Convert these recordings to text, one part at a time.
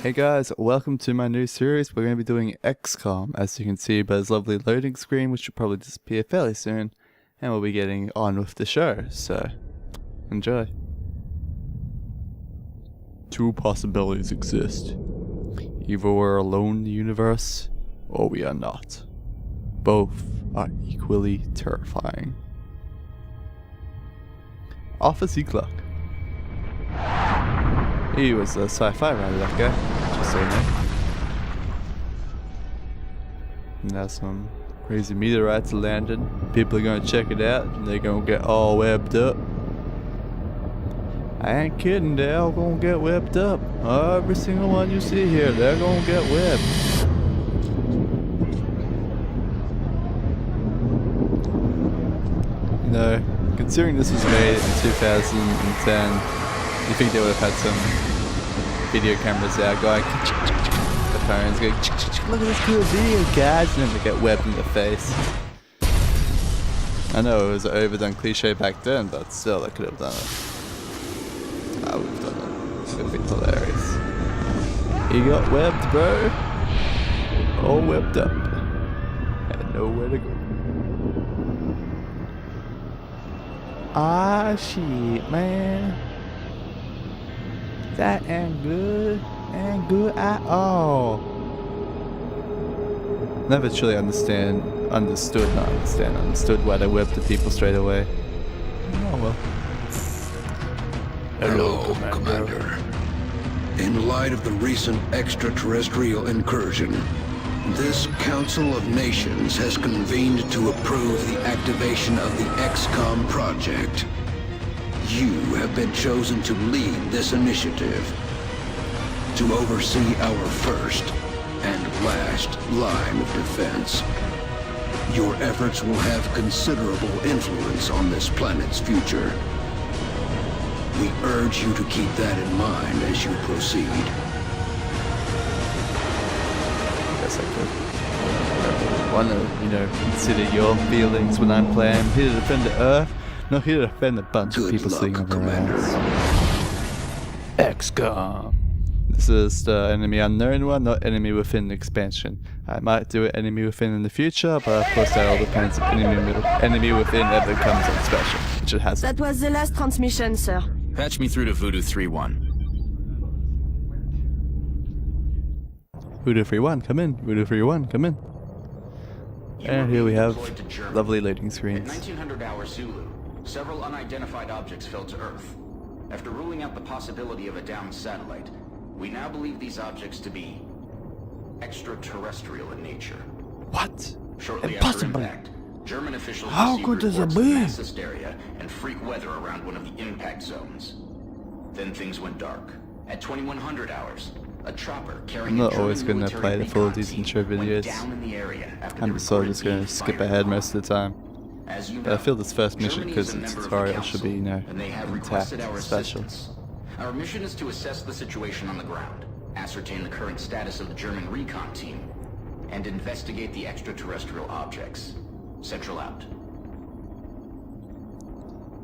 Hey guys, welcome to my new series. We're going to be doing XCOM, as you can see by this lovely loading screen, which will probably disappear fairly soon, and we'll be getting on with the show, so enjoy. Two possibilities exist. Either we're alone in the universe, or we are not. Both are equally terrifying. Arthur C. Clarke. He was a sci-fi writer, that guy, just so you know. Now some crazy meteorites are landing. People are gonna check it out and they're gonna get all webbed up. I ain't kidding, they're all gonna get webbed up. Every single one you see here, they're gonna get webbed. You know, considering this was made in 2010, you think they would have had some video cameras out going, the phones going, look at this cool video, guys, and then they get webbed in the face. I know it was an overdone cliche back then, but still, they could have done it. I would have done it. It would have been hilarious. He got webbed, bro. All webbed up. Had nowhere to go. Ah, shit, man. That ain't good at all. Never truly understood why they webbed the people straight away. Oh well. Hello, Commander. In light of the recent extraterrestrial incursion, this Council of Nations has convened to approve the activation of the XCOM project. You have been chosen to lead this initiative, to oversee our first and last line of defense. Your efforts will have considerable influence on this planet's future. We urge you to keep that in mind as you proceed. Guess I could. Want to, consider your feelings when I'm playing. Here to defend the Earth. Not here to defend a bunch of people sitting on their ass. XCOM. This is the enemy unknown one, not enemy within the expansion. I might do an enemy within in the future, but of course that all depends if enemy within ever comes on special, which it hasn't. That was the last transmission, sir. Patch me through to Voodoo 3-1. Voodoo 3-1, come in. Voodoo 3-1, come in. And here we have lovely loading screens. At 1900-hour Zulu, several unidentified objects fell to Earth. After ruling out the possibility of a downed satellite, we now believe these objects to be extraterrestrial in nature. What? Shortly Impossible. after impact, German officials How received could this reports be? of mass hysteria and freak weather around one of the impact zones. Then things went dark. At 2100 hours, a chopper carrying I'm not a German always going to military play the full recon decent team intro went videos. down in the area after I'm they just sort of reported just going being to skip fired ahead upon. most of the time. As you But I know, feel this first mission, Germany because is a the member of the tutorial should be, Council, and they have intact, requested our special. assistance. Our mission is to assess the situation on the ground, ascertain the current status of the German recon team, and investigate the extraterrestrial objects. Central out.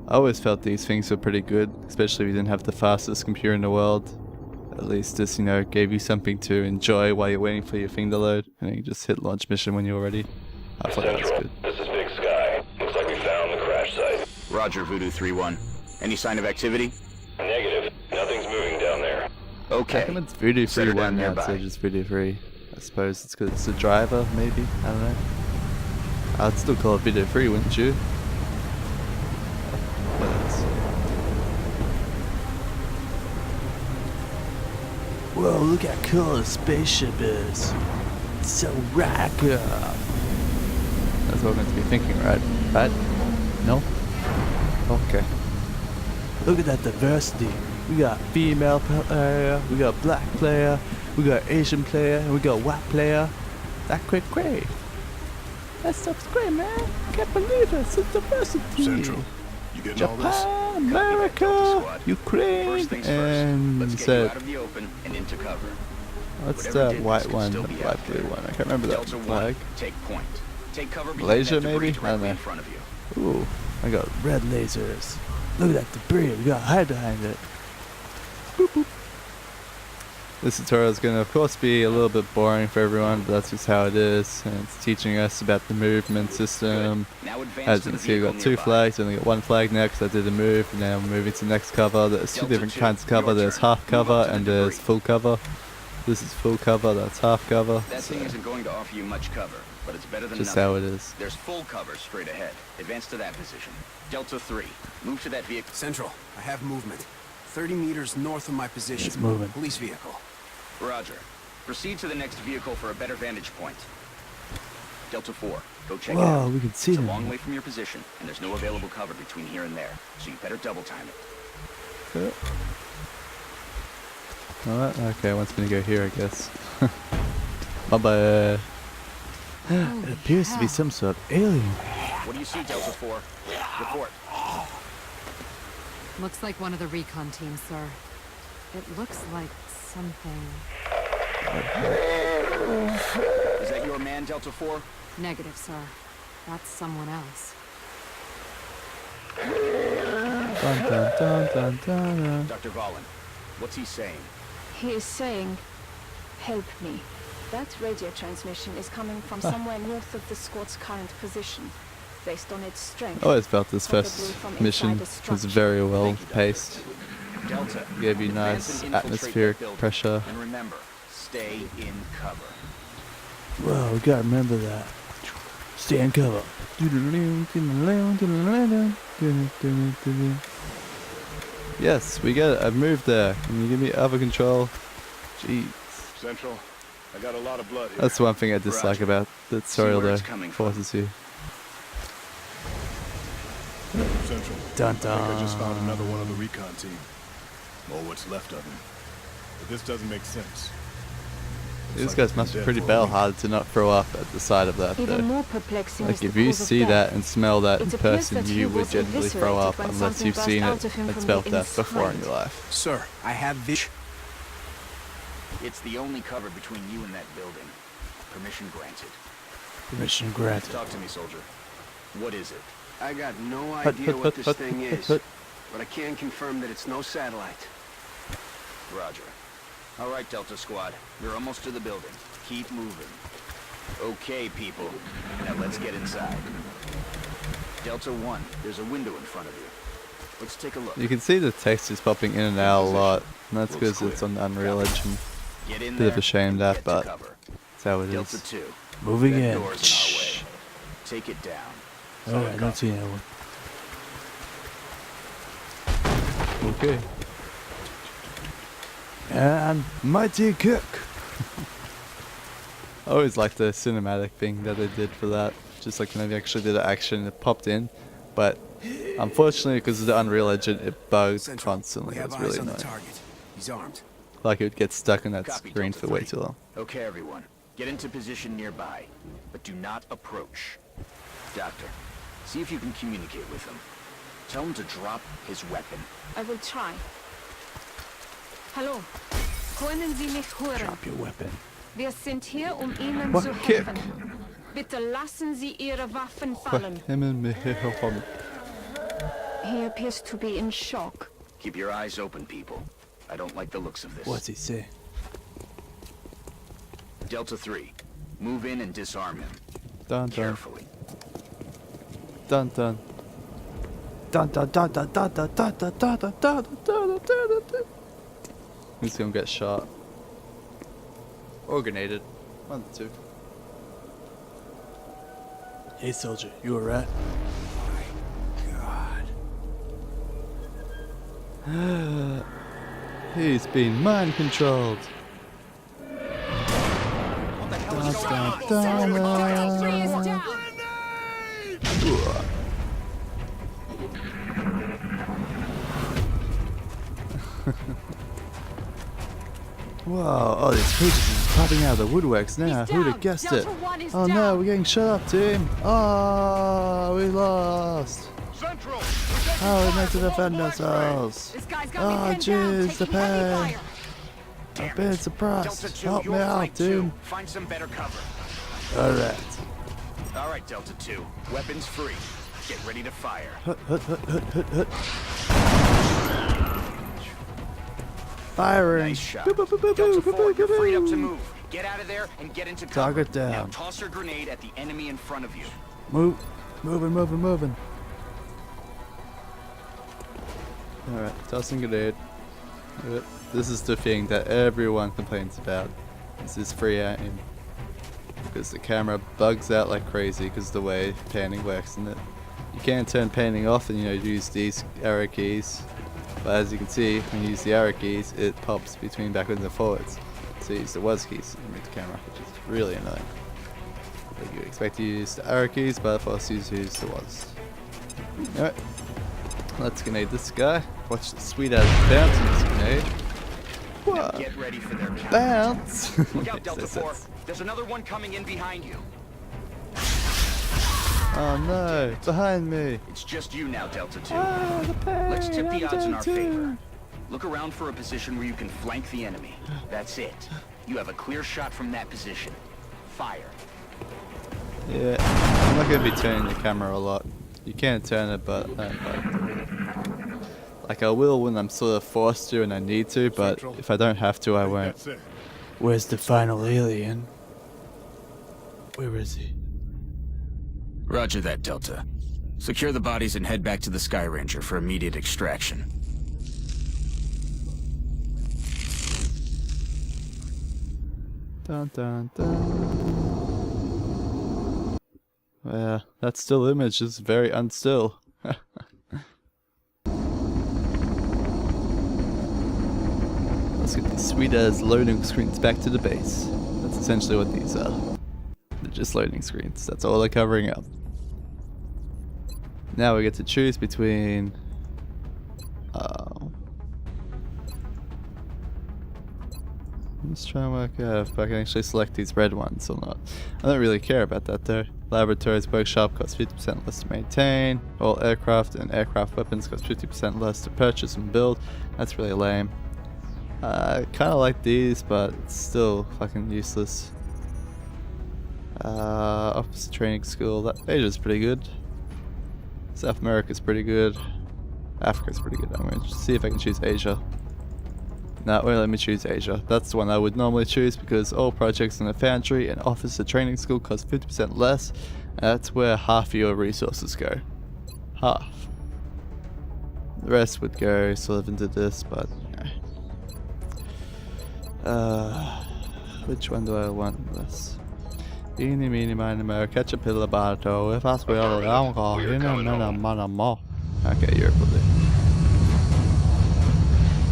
I always felt these things were pretty good, especially if you didn't have the fastest computer in the world. At least this, gave you something to enjoy while you're waiting for your thing to load, and then you just hit launch mission when you're ready. I thought that was good. This is Big Sky. Looks like we found the crash site. Roger, Voodoo 3-1. Any sign of activity? Negative. Nothing's moving down there. How Okay. come it's Voodoo Set her 3-1 down now nearby. instead of just Voodoo 3? I suppose it's because it's a driver, maybe? I don't know. I'd still call it Voodoo 3, wouldn't you? Whoa, look how cool the spaceship is. It's so radical. That's what I'm going to be thinking, right? Right? No? Okay. Look at that diversity. We got female player, we got black player, we got Asian player, and we got white player. That great. That stuff's great, man. Can't believe it. It's diversity. Central, you getting all this? Japan, America, Ukraine, First things first. and Let's get you out of the open and into cover. what's Whatever that did white this could one, still the be white out blue there. one? I can't remember that Delta 1, flag. take point. Take cover behind Malaysia, that debris maybe? I don't directly know. in front of you. Ooh, I got red lasers. Look at that debris. We got hide behind it. Boop boop. This tutorial is going to, of course, be a little bit boring for everyone, but that's just how it is. And it's teaching us about the movement system. Now advance As to you the can see, we've got vehicle 2 nearby. flags. Only got 1 flag next. I did a move. And now we're moving to the next cover. There's 2 Delta different 2, kinds of cover. your There's turn. half Move cover up to the and there's debris. full cover. This is full cover. That's half cover. That thing isn't going to offer you much cover, but it's better than Just nothing. how it is. There's full cover straight ahead. Advance to that position. Delta 3, move to that vehicle. Central, I have movement. 30 meters north of my position. It's moving. Police vehicle. Roger. Proceed to the next vehicle for a better vantage point. Delta 4, go check it Whoa, out. we can see It's a them. long way from your position, and there's no available cover between here and there, so you better double time it. Alright, okay, one's gonna go here, I guess. Bye bye. It appears to be some sort of alien. What do you see, Delta 4? Report. Looks like one of the recon teams, sir. It looks like something... Is that your man, Delta 4? Negative, sir. That's someone else. Dun, dun, dun, dun, dun, dun. Dr. Valen, what's he saying? He is saying, help me. That radio transmission is coming from somewhere north of the squad's current position. Based on its strength. I always felt this Probably first from mission inside the was structure. very well Thank you, Doctor. paced. Delta, Gave you advance nice and infiltrate atmospheric that building. pressure. And remember, stay in cover. Whoa, we gotta remember that. Stay in cover. Yes, we get it. I've moved there. Can you give me other control? Jeez. Central, I got a lot of blood here. That's the one thing I dislike Roger. about the tutorial where though. it's coming from. Forces you. Central. Dun I think I just found dun. another one of the recon team. Or what's left of him. But this doesn't make sense. These like guys he's must be dead pretty for a battle week. hard to not throw up at the sight of that Even though. more perplexing is Like the if you cause of see death. that and smell that It in appears person, that he you would was generally throw up eviscerated when unless something you've burst seen out it of him and from smelled the that before in inside. your life. Sir, I have vision. It's the only cover between you and that building. Permission granted. Permission granted. Talk to me, soldier. What is it? I got no Hut, idea hut, what hut, this hut, thing hut, is. hut. But I can confirm that it's no satellite. Roger. All right, Delta Squad. We're almost to the building. Keep moving. Okay, people. Now let's get inside. Delta 1, there's a window in front of you. Let's take a look. You can see the text is popping in and out a lot, and that's Looks because it's clear. on the Unreal Engine. Get in Bit of there a shame and that, get to but cover. that's how it Delta is. 2. Moving that in. door's in our way. Take it down. Alright, I don't see anyone. Okay. And Mighty Cook. I always liked the cinematic thing that they did for that. Just like when they actually did an action, it popped in. But unfortunately, because of the Unreal Engine, it bugged Central, constantly. we It have was eyes really on the annoying. target. He's armed. Like it would get stuck on that Copy, screen Delta for way 3. too long. Okay, everyone. Get into position nearby, but do not approach. Doctor, see if you can communicate with him. Tell him to drop his weapon. I will try. Hallo. Können Sie mich hören? Drop your weapon. Wir sind hier, Ihnen What zu kick? helfen. Bitte lassen Sie Ihre Waffen fallen. He appears to be in shock. Keep your eyes open, people. I don't like the looks of this. What's he say? Delta 3, move in and disarm him. Dun dun Carefully. dun dun. Dun dun dun dun dun dun dun dun dun dun dun dun dun dun. He's gonna get shot. Or grenaded. One of the two. Hey soldier, you alright? God. He's been mind controlled. What the hell is going on? Dun, dun, dun. Whoa, all these creatures are popping out of the woodworks now. Who'd have guessed it? Oh no, we're getting shut up, team. Oh, we lost. Central! Oh, we meant to defend ourselves. This guy's got Oh, me pinned down, jeez, the taking heavy pain. fire. I've been Delta suppressed. 2, Help me you're out, flank team. 2. Find some better cover. Alright. All right, Delta 2, weapons free. Get ready to fire. Hut, hut, hut, hut, hut, hut. Firing. Nice shot. Boop, boop, boop, boop, Delta boop, 4, boop, you're freed up boop. to move. Get out of there and get into cover. Target down. Now toss your grenade at the enemy in front of you. Moving. Alright, tossing grenade. This is the thing that everyone complains about. This is free aim. Because the camera bugs out like crazy because of the way panning works in it. You can't turn panning off and use these arrow keys. But as you can see, when you use the arrow keys, it pops between backwards and forwards. So you use the WASD keys to move the camera, which is really annoying. Like you expect to use the arrow keys, but it forces you to use the WASD. Alright, let's grenade this guy. Watch the sweet ass bounce in this grenade. Now get ready for their counter. Bounce! Look out, Delta 4. There's another one coming in behind you. Oh no, behind me! It's just you now, Delta 2. Ah, the pain, Let's tip the I'm odds in our down favor. too. Look around for a position where you can flank the enemy. That's it. You have a clear shot from that position. Fire. Yeah, I'm not going to be turning the camera a lot. You can turn it, but like I will when I'm sort of forced to and I need to, but if I don't have to, I won't. That's it. Where's the final alien? Where is he? Roger that, Delta. Secure the bodies and head back to the Sky Ranger for immediate extraction. Dun dun dun. Well, that still image is very unstill. Let's get these sweet ass loading screens back to the base. That's essentially what these are. They're just loading screens. That's all they're covering up. Now we get to choose between let's try and work out if I can actually select these red ones or not. I don't really care about that though. Laboratories workshop costs 50% less to maintain. All aircraft and aircraft weapons cost 50% less to purchase and build. That's really lame. I kinda like these, but it's still fucking useless. Officer training school, that Asia's pretty good. South America's pretty good. Africa's pretty good. I'm going to see if I can choose Asia. No, it won't let me choose Asia. That's the one I would normally choose because all projects in the foundry and officer training school cost 50% less. And that's where half of your resources go. Half. The rest would go sort of into this, but which one do I want less? Eeny, meeny, miny, mo, caterpillar, barto, if I swear, I'm going to Okay, Europe will do.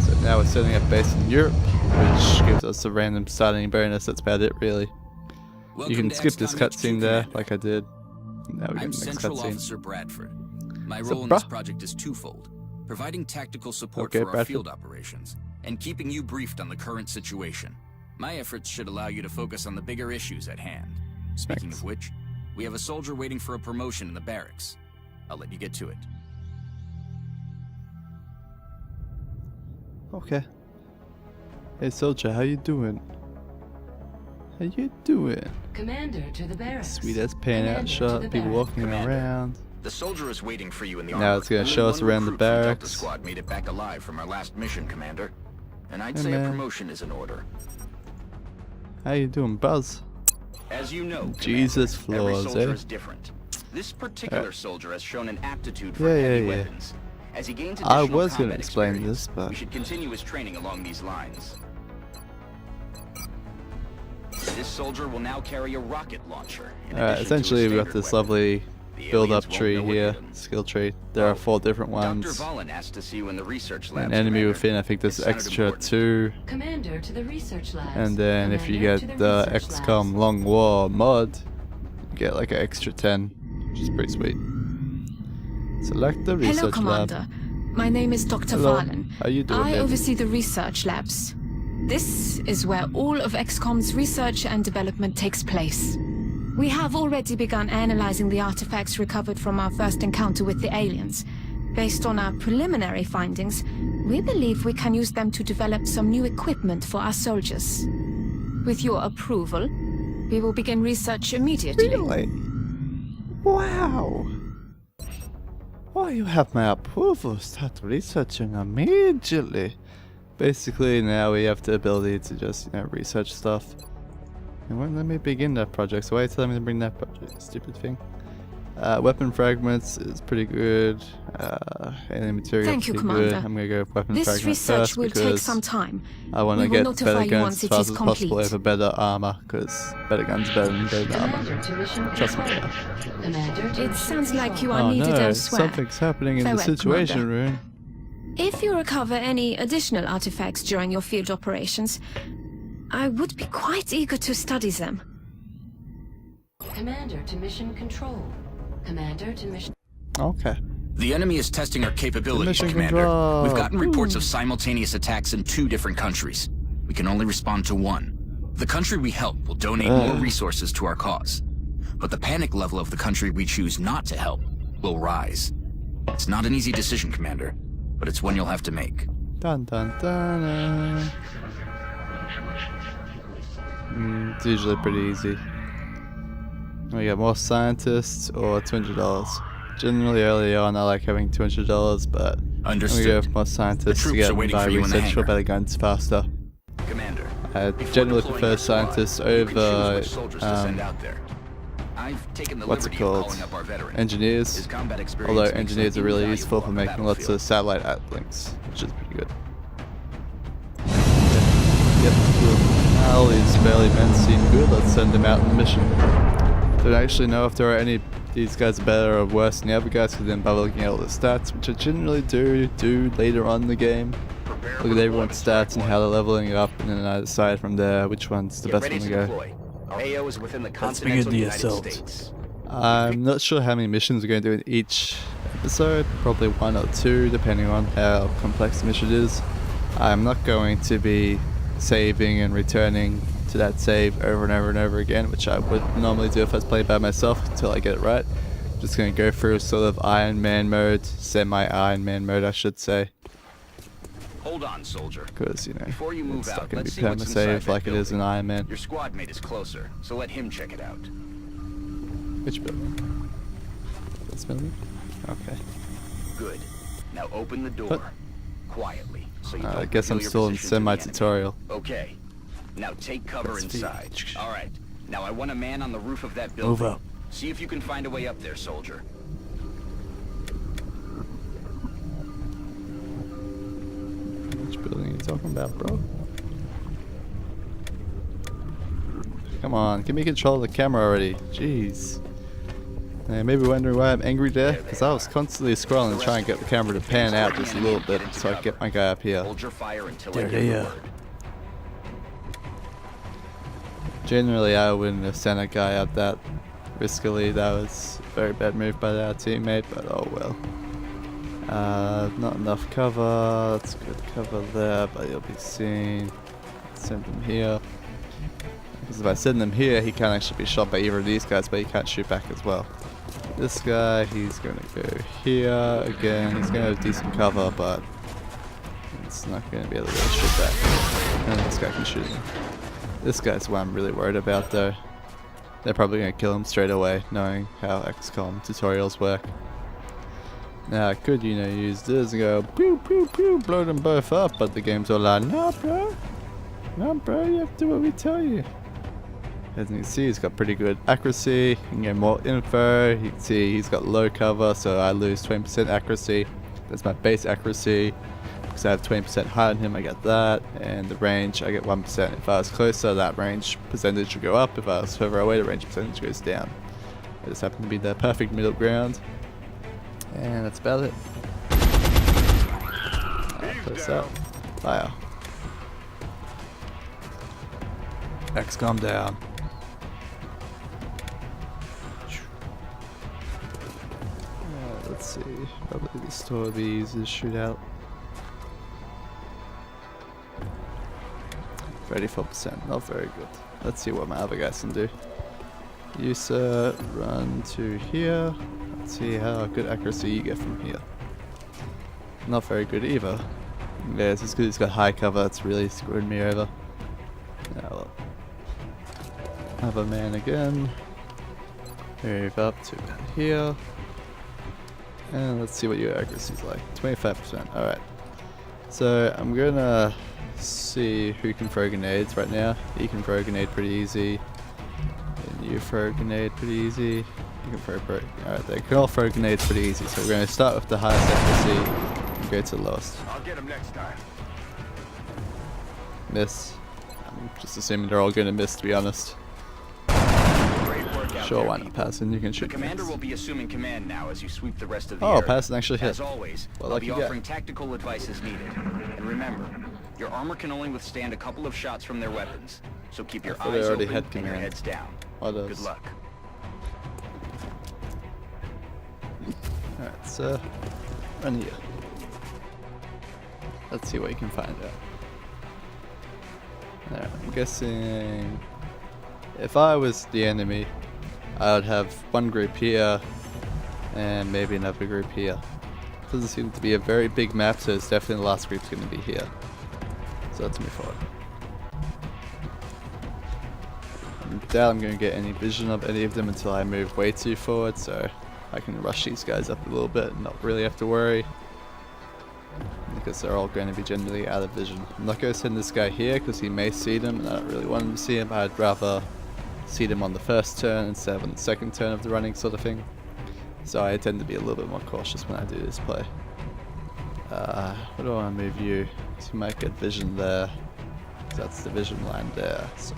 So now we're setting up base in Europe, which gives us a random starting bonus. That's about it, really. You can skip this cutscene there, like I did. Now we get I'm the next Central cutscene. Officer Bradford. My So, role in this bruh. project is twofold: providing tactical support Okay, for our Bradford. field operations, and keeping you briefed on the current situation. My efforts should allow you to focus on the bigger issues at hand. Speaking Thanks. of which, we have a soldier waiting for a promotion in the barracks. I'll let you get to it. Okay. Hey soldier, how you doing? How you doing? Commander to the barracks. Sweet ass pan out Commander to shot, the people barracks. walking Commander. around. The soldier is waiting for you in the Now armor. it's gonna Only show us one around the recruit from Delta barracks. Squad made it back alive from our last mission, Commander. And I'd Hey, say man. a promotion is in order. How you doing, Buzz? As you know, Jesus Commander, every floors, soldier eh? is different. This particular soldier has shown an aptitude for Yeah, heavy yeah, yeah. weapons. As he gains I additional was gonna combat explain experience, this, but we should continue his training along these lines. This soldier will now carry a rocket launcher. in addition to essentially his we got standard this weapon. lovely The build up aliens won't tree know what here, hit 'em. skill tree. There are 4 different Dr. ones. Valen asked to see you in the research lab. An enemy within, I think there's It sounded extra important. 2. Commander to the research labs. And then if you Commander to get the the research XCOM labs. Long War mod, you get like an extra 10, which is pretty sweet. Select the research Hello, Commander. lab. My name is Dr. Hello. Valen. How you doing, I man? oversee the research labs. This is where all of XCOM's research and development takes place. We have already begun analyzing the artifacts recovered from our first encounter with the aliens. Based on our preliminary findings, we believe we can use them to develop some new equipment for our soldiers. With your approval, we will begin research immediately. Really? Wow! Why you have my approval? Start researching immediately. basically now we have the ability to just, you know, research stuff. It won't let me begin that project, so why are you telling me to bring that project, stupid thing? Weapon fragments is pretty good. Alien material Thank is you, pretty Commander. good. I'm gonna go with weapon This fragments research first will take because some time. I want We to will get notify better you guns once as it fast is as possible complete. over better armor, because better guns better than better armor. Commander to mission Trust me. control. Commander to It mission sounds like control. you are Oh needed no, elsewhere. something's happening in the Farewell, situation Commander. room. If you recover any additional artifacts during your field operations, I would be quite eager to study them. Commander to mission control. Commander to mission. Okay. The enemy is testing our capabilities, Mission Commander. control. We've gotten reports of simultaneous attacks in 2 different countries. We can only respond to one. The country we help will donate more resources to our cause. But the panic level of the country we choose not to help will rise. It's not an easy decision, Commander, but it's one you'll have to make. Dun dun dun. It's usually pretty easy. We got more scientists or $200. Generally early on I like having $200, but I'm gonna go with more scientists to troops get are waiting by for you in the research for hangar. better guns faster. Commander, I before generally deploying prefer your squad, scientists you can choose over which soldiers to send out there. I've taken the what's it liberty of called? calling up our veteran. Engineers. His combat experience Although makes him engineers are really invaluable useful for on the making lots of battlefield. satellite uplinks, which is pretty good. Yep, cool. All these fairly men seem good. Let's send them out on the mission. Don't actually know if there are any these guys are better or worse than the other guys, because then by looking at all the stats, which I generally do later on in the game. Look at everyone's stats and how they're leveling up, and then I decide from there which one's the Get best ready one to to go. deploy. Our AO is within the begin continental the United assault. States. I'm not sure how many missions we're going to do in each episode, probably 1 or 2 depending on how complex the mission is. I'm not going to be saving and returning to that save over and over and over again, which I would normally do if I was playing by myself until I get it right. I'm just going to go through sort of Iron Man mode, semi-Iron Man mode I should say, Hold on, soldier. because you know, Before you move it's not out, going let's to see be what's inside perma-save that like it is in building. Iron Man. Your squad mate is closer, so let him check it out. Which building? This building? Okay. Good. Now open the door. What? Quietly, so you I don't guess I'm reveal your still in position to the enemy. semi-tutorial. Okay. Now take cover Let's inside. see. Alright. Now I want a man on the roof of that building. Move up. See if you can find a way up there, soldier. Which building are you talking about, bro? Come on, give me control of the camera already. Jeez. Yeah, maybe wondering why I'm angry there? Because I was constantly scrolling trying to get the camera to pan out just a little bit so I can get my guy up here. Hold your fire until There I they give the are. word. Generally, I wouldn't have sent a guy up that riskily. That was a very bad move by our teammate, but oh well. Not enough cover. That's good cover there, but he'll be seen. Send him here. Because if I send him here, he can't actually be shot by either of these guys, but he can't shoot back as well. This guy, he's going to go here. Again, he's going to have decent cover, but it's not going to be able to really shoot back. And this guy can shoot him. This guy's what I'm really worried about though. They're probably going to kill him straight away, knowing how XCOM tutorials work. Now I could, you know, use this and go pew pew pew, blow them both up, but the game's all like, no bro, you have to do what we tell you. As you can see, he's got pretty good accuracy. You can get more info. You can see he's got low cover, so I lose 20% accuracy. That's my base accuracy. Because I have 20% higher than him, I get that. And the range, I get 1%. If I was closer, that range percentage would go up. If I was further away, the range percentage goes down. I just happen to be the perfect middle ground. And that's about it. Close up. Fire. XCOM down. Let's see. Probably the store will be easy to shoot out. 34%, not very good. Let's see what my other guys can do. You sir, run to here. Let's see how good accuracy you get from here. Not very good either. Yeah, it's just because he's got high cover, it's really screwed me over. Yeah, well. Have a man again. Move up to about here. And let's see what your accuracy is like. 25%, alright. So I'm gonna see who can throw grenades right now. You can throw a grenade pretty easy. And you throw a grenade pretty easy. You can throw alright, they can all throw grenades pretty easy. So we're gonna start with the highest accuracy and go to the lowest. I'll get him next time. Miss. I'm just assuming they're all gonna miss, to be honest. Sure, why not passing? You can shoot. The commander will be assuming command now as you sweep the rest of the Oh, area. passing actually hit. As always, Well, I'll be lucky guy. offering tactical advice as needed. And remember, your armor can only withstand a couple of shots from their weapons, so keep your thought they eyes already open had and your command. heads down. What else? Good luck. Alright, so run here. Let's see what you can find out. Alright, I'm guessing if I was the enemy, I would have one group here and maybe another group here. Doesn't seem to be a very big map, so it's definitely the last group's going to be here. So let's move forward. I doubt I'm going to get any vision of any of them until I move way too forward, so I can rush these guys up a little bit and not really have to worry. Because they're all going to be generally out of vision. I'm not going to send this guy here because he may see them and I don't really want him to see him. I'd rather see them on the first turn instead of on the second turn of the running sort of thing. So I tend to be a little bit more cautious when I do this play. Where do I want to move you? Because you might get vision there. That's the vision line there. So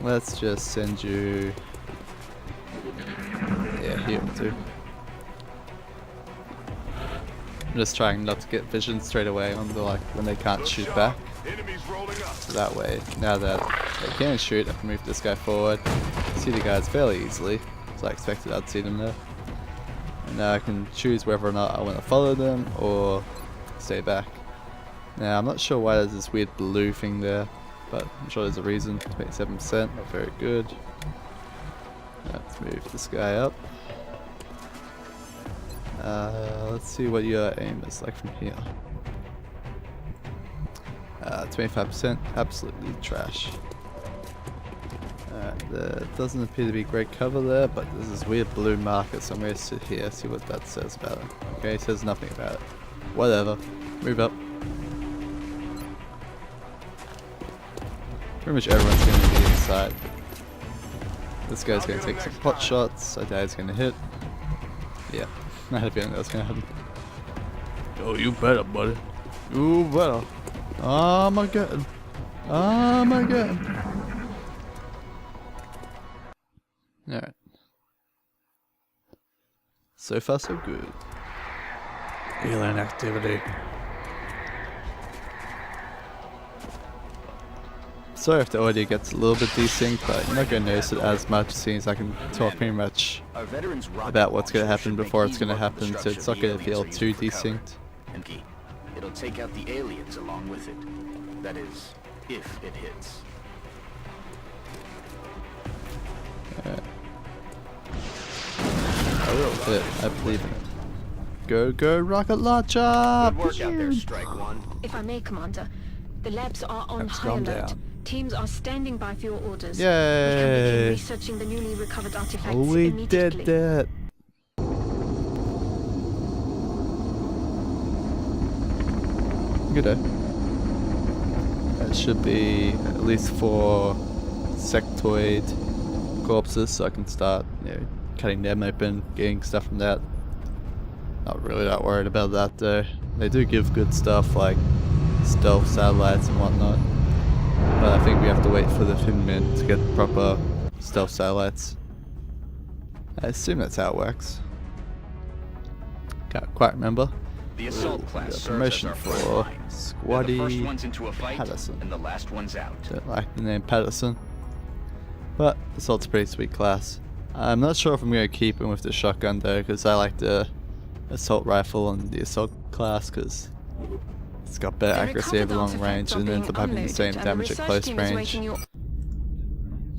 let's just send you... yeah, here will do. I'm just trying not to get vision straight away on the when they can't shoot back. So that way, now that they can shoot, I can move this guy forward. See the guys fairly easily, so I expected I'd see them there. And now I can choose whether or not I want to follow them or stay back. Now I'm not sure why there's this weird blue thing there, but I'm sure there's a reason. 27%, not very good. Let's move this guy up. Let's see what your aim is like from here. 25%, absolutely trash. There doesn't appear to be great cover there, but there's this weird blue marker, so I'm going to sit here, see what that says about it. Okay, it says nothing about it. Whatever. Move up. Pretty much everyone's going to be inside. This guy's going to take some pot shots, I doubt he's going to hit. Yeah. I had a feeling that was gonna happen. Oh, you better, buddy. You better. Oh my god. Oh my god. Alright. So far, so good. Alien activity. Sorry if the audio gets a little bit desynced, but you're not going to notice it as much, since I can talk pretty much about what's going to happen before it's going to happen, so it's not going to feel too desynced. It'll take out the aliens along with it. That is, if it hits. I will hit, I believe in it. Go, go, rocket launcher! Good work out there, Strike One. If I may, Commander, the labs are on high calm alert. down. Teams are standing by for your orders. Yay! We can begin researching the newly recovered artifacts We immediately. did it! Good day. That should be at least 4 sectoid corpses, so I can start, cutting them open, getting stuff from that. Not really that worried about that though. They do give good stuff like stealth satellites and whatnot. But I think we have to wait for the Finmen to get proper stealth satellites. I assume that's how it works. Can't quite remember. The assault class serves as Promotion our front for line. They're the Squaddy first ones into a fight Patterson. and the last ones out. Don't like the name Patterson. But Assault's a pretty sweet class. I'm not sure if I'm going to keep him with the shotgun though, because I like the assault rifle and the assault class because it's got better accuracy over long range and ends up having the same damage at close range.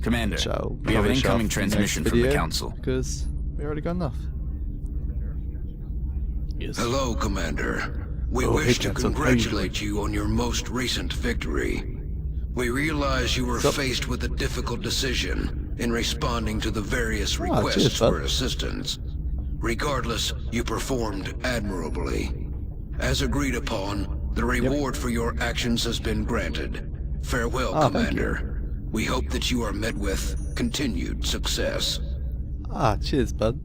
Commander, Which I'll we have an probably show incoming off in the transmission next from the video, Council. because we already got enough. Yes. Hello, Commander. We wish to congratulate you on your most recent victory. We realize you were faced with a difficult decision in responding to the various requests for assistance. Regardless, you performed admirably. As agreed upon, the reward for your actions has been granted. Farewell, Commander. We hope that you are met with continued success. Ah, cheers, bud.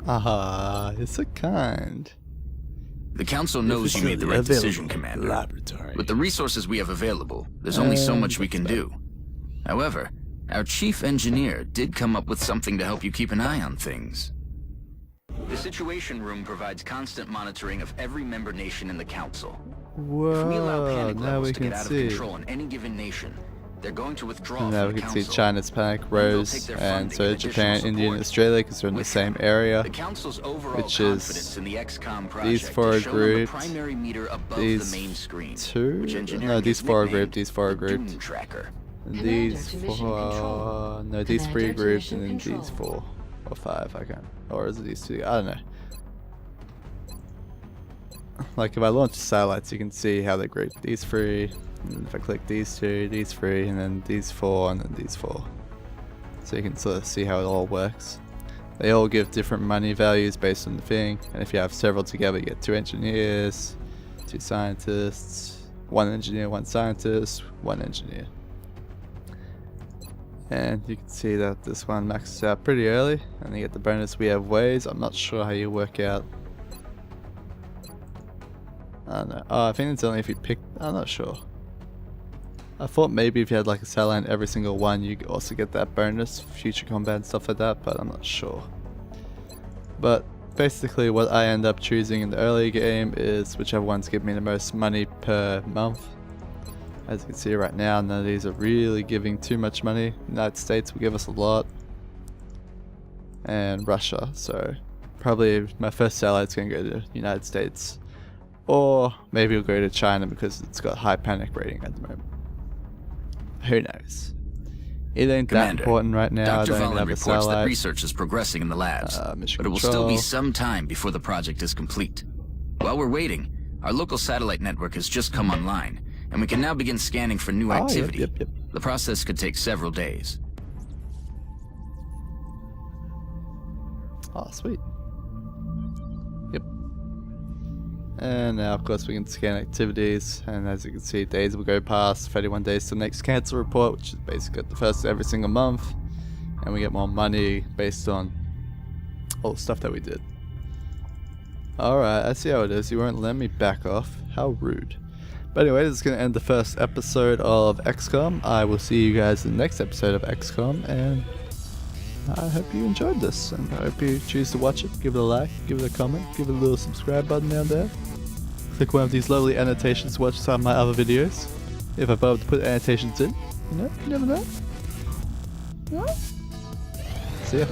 Ah, you're so kind. The Council knows you made the right decision, Commander. Laboratory. With the resources we have available, there's only so much we can do. However, our chief engineer did come up with something to help you keep an eye on things. The Situation Room provides constant monitoring of every member nation in the Council. Whoa, If we allow panic now levels we to can get out see. of control in any given nation, they're going to withdraw Now from we the can see Council. China's panic And they'll rose, take their and funding so and Japan, additional India, and support. Australia because they're in the With same that, area. The Council's overall which is confidence in the XCOM project these four is shown on the grouped, primary meter above these the main screen, two? which engineering No, these has four are nicknamed grouped, these four are the Doom grouped. Tracker. And Commander these to mission four, control. no, these three Commander to grouped, mission and then control. these four. Or five, I can't. Or is it these two? I don't know. Like if I launch satellites, you can see how they're grouped. These three, and if I click these two, these three, and then these four, and then these four. So you can sort of see how it all works. They all give different money values based on the thing, and if you have several together, you get 2 engineers, 2 scientists, 1 engineer, 1 scientist, 1 engineer. And you can see that this one maxes out pretty early, and you get the bonus we have ways. I'm not sure how you work out. I don't know. Oh, I think it's only if you pick. I'm not sure. I thought maybe if you had like a satellite in every single one, you could also get that bonus, future combat and stuff like that, but I'm not sure. But basically what I end up choosing in the early game is whichever ones give me the most money per month. As you can see right now, none of these are really giving too much money. United States will give us a lot. And Russia, so probably my first satellite's going to go to the United States. Or maybe it'll go to China because it's got high panic rating at the moment. Who knows? It ain't that Commander, important right now. Dr. I don't even Valen have a reports that satellite. research is progressing in the labs, Mission but it will still be control. some time before the project is complete. While we're waiting, our local satellite network has just come online, and we can now begin scanning for new activity. Yep. The process could take several days. Oh, sweet. Yep. And now, of course, we can scan activities, and as you can see, days will go past, 31 days to the next cancel report, which is basically the first of every single month, and we get more money based on all the stuff that we did. Alright, I see how it is. You won't let me back off. How rude. But anyway, this is going to end the first episode of XCOM. I will see you guys in the next episode of XCOM, and I hope you enjoyed this, and I hope you choose to watch it. Give it a like, give it a comment, give it a little subscribe button down there. Click one of these lovely annotations to watch some of my other videos. If I bother to put annotations in, you know, you never know. Yeah. See ya.